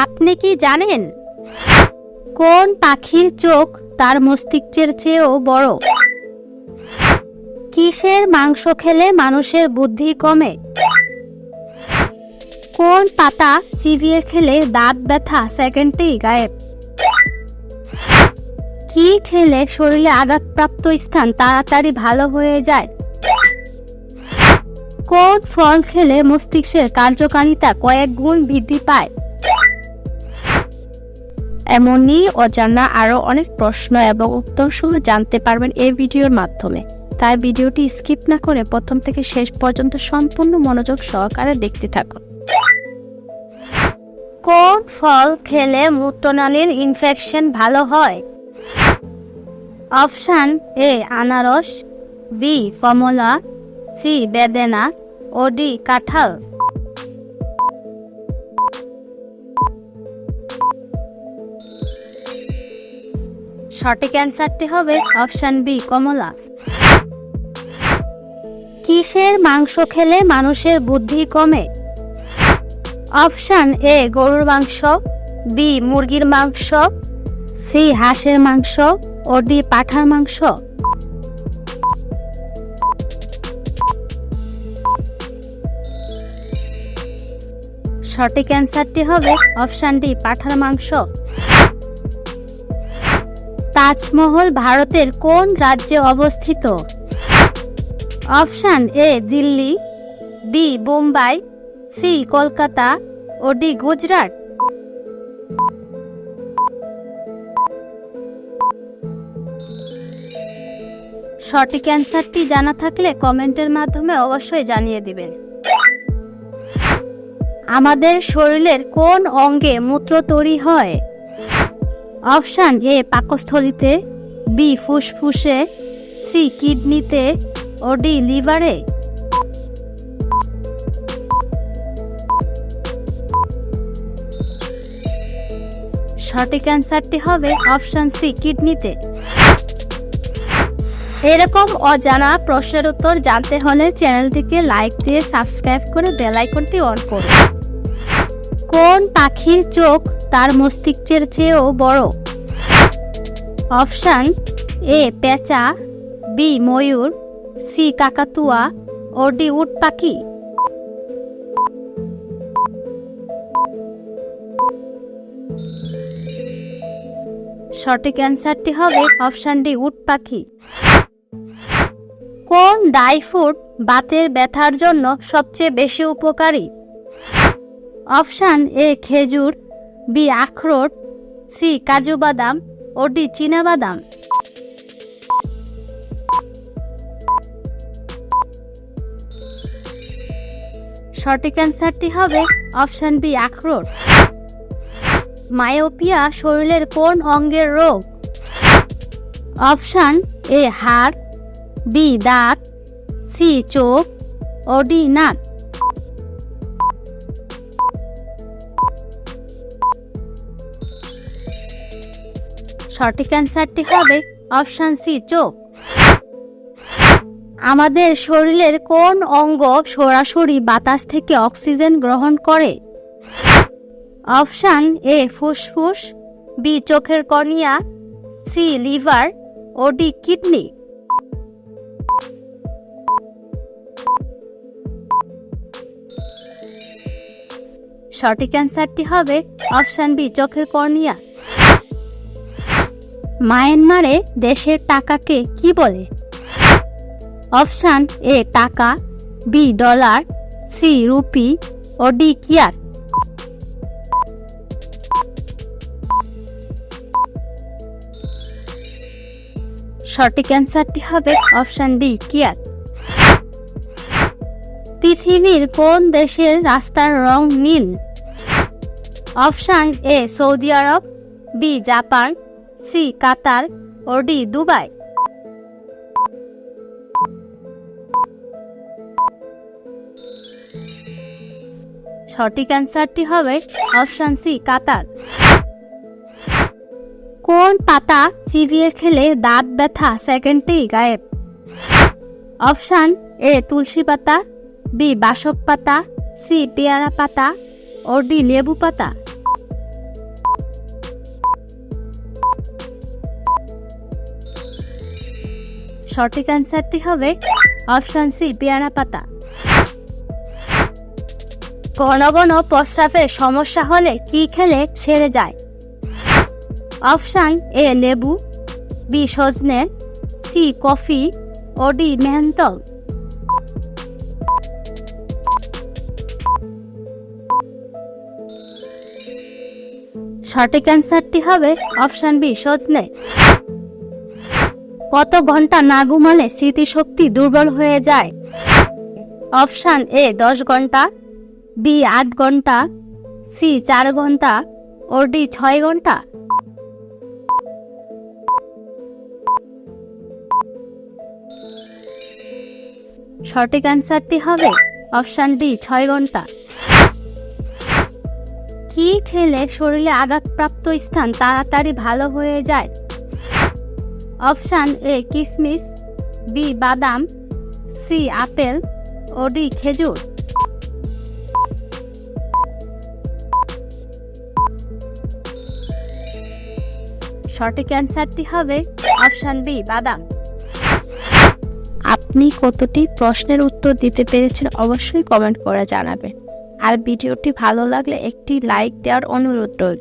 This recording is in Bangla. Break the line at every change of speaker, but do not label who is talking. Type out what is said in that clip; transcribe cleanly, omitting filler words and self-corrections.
আপনি কি জানেন কোন পাখির চোখ তার মস্তিষ্কের চেয়েও বড়? কিসের মাংস খেলে মানুষের বুদ্ধি কমে? কোন পাতা চিবিয়ে খেলে দাঁত ব্যথা সেকেন্ডেই গায়েব? কি খেলে শরীরে আঘাতপ্রাপ্ত স্থান তাড়াতাড়ি ভালো হয়ে যায়? কোন ফল খেলে মস্তিষ্কের কার্যকারিতা কয়েক গুণ বৃদ্ধি পায়? এমনই অজানা আরো অনেক প্রশ্ন এবং উত্তর সহ জানতে পারবেন এই ভিডিওর মাধ্যমে। তাই ভিডিওটি স্কিপ না করে প্রথম থেকে শেষ পর্যন্ত সম্পূর্ণ মনোযোগ সহকারে দেখতে থাকুন। কোন ফল খেলে মূত্রনালীর ইনফেকশন ভালো হয়? অপশন এ আনারস, বি কমলা, সি বেদেনা ও ডি কাঁঠাল। সঠিক অ্যান্সারটি হবে অপশন বি কমলা। কিসের মাংস খেলে মানুষের বুদ্ধি কমে? অপশন এ গরুর মাংস, বি মুরগির মাংস, সি হাঁসের মাংস ও ডি পাঁঠার মাংস। সঠিক অ্যান্সারটি হবে অপশন ডি পাঁঠার মাংস। তাজমহল ভারতের কোন রাজ্যে অবস্থিত? Option A Delhi, B Bombay, C Kolkata ও ডি গুজরাট। সঠিক অ্যান্সারটি জানা থাকলে কমেন্টের মাধ্যমে অবশ্যই জানিয়ে দিবেন। আমাদের শরীরের কোন অঙ্গে মূত্র তৈরি হয়? অপশন এ পাকস্থলীতে, বি ফুসফুসে, সি কিডনিতে ও ডি লিভারে। সঠিক অ্যান্সারটি হবে অপশন সি কিডনিতে। এরকম অজানা প্রশ্নের উত্তর জানতে হলে চ্যানেলটিকে লাইক দিয়ে সাবস্ক্রাইব করে বেল আইকনটি অন করুন। কোন পাখির চোখ তার মস্তিষ্কের চেয়েও বড়? অপশন এ পেঁচা, বি ময়ূর, সি কাকাতুয়া ও ডি উট পাখি। সঠিক অ্যান্সারটি হবে অপশন ডি উট পাখি। কোন ড্রাই ফ্রুট বাতের ব্যথার জন্য সবচেয়ে বেশি উপকারী? অপশন এ খেজুর, বি আখরোট, সি কাজু বাদাম ও ডি চীনা বাদাম। সঠিক অ্যান্সারটি হবে অপশন বি আখরোট। মায়োপিয়া শরীরের কোন অঙ্গের রোগ? অপশন এ হাড়, বি দাঁত, সি চোখ ও ডি নাক। সঠিক অ্যান্সারটি হবে অপশন সি চোখ। আমাদের শরীরের কোন অঙ্গ সরাসরি বাতাস থেকে অক্সিজেন গ্রহণ করে? অপশন এ ফুসফুস, বি চোখের কর্নিয়া, সি লিভার ও ডি কিডনি। সঠিক অ্যান্সারটি হবে অপশন বি চোখের কর্নিয়া। মায়ানমারে দেশের টাকাকে কি বলে? অপশন এ টাকা, বি ডলার, সি রুপি ও ডি কিয়াত। সঠিক অ্যান্সারটি হবে অপশন ডি কিয়াত। পৃথিবীর কোন দেশের রাস্তার রং নীল? Option A Saudi Arab, B Japan, C Qatar ও ডি দুবাই। সঠিক অ্যান্সারটি হবে অপশন সি কাতার। কোন পাতা চিবিয়ে খেলে দাঁত ব্যথা সেকেন্ডেই গায়েব? অপশন এ তুলসী পাতা, বি বাসক পাতা, সি পেয়ারা পাতা ও ডি লেবু পাতা। সঠিক অ্যান্সারটি হবে অপশন সি পেয়ারা পাতা। ঘন ঘন প্রস্রাবের সমস্যা হলে কি খেলে সেরে যায়? অপশন এ লেবু, বি সজনে, সি কফি ও ডি মেন্থল। সঠিক অ্যান্সারটি হবে অপশন বি সজনে। কত ঘন্টা না ঘুমালে স্মৃতিশক্তি দুর্বল হয়ে যায়? অপশন এ 10 ঘন্টা, বি 8 ঘন্টা, সি 4 ঘন্টা ও ডি 6 ঘন্টা। সঠিক অ্যান্সারটি হবে অপশন ডি 6 ঘন্টা। কি খেলে শরীরে আঘাতপ্রাপ্ত স্থান তাড়াতাড়ি ভালো হয়ে যায়? অপশন এ কিশমিশ, বি বাদাম, সি আপেল ও ডি খেজুর। সঠিক অ্যান্সারটি হবে অপশন বি বাদাম।
আপনি কতটি প্রশ্নের উত্তর দিতে পেরেছেন অবশ্যই কমেন্ট করে জানাবেন। আর ভিডিওটি ভালো লাগলে একটি লাইক দেওয়ার অনুরোধ রইল।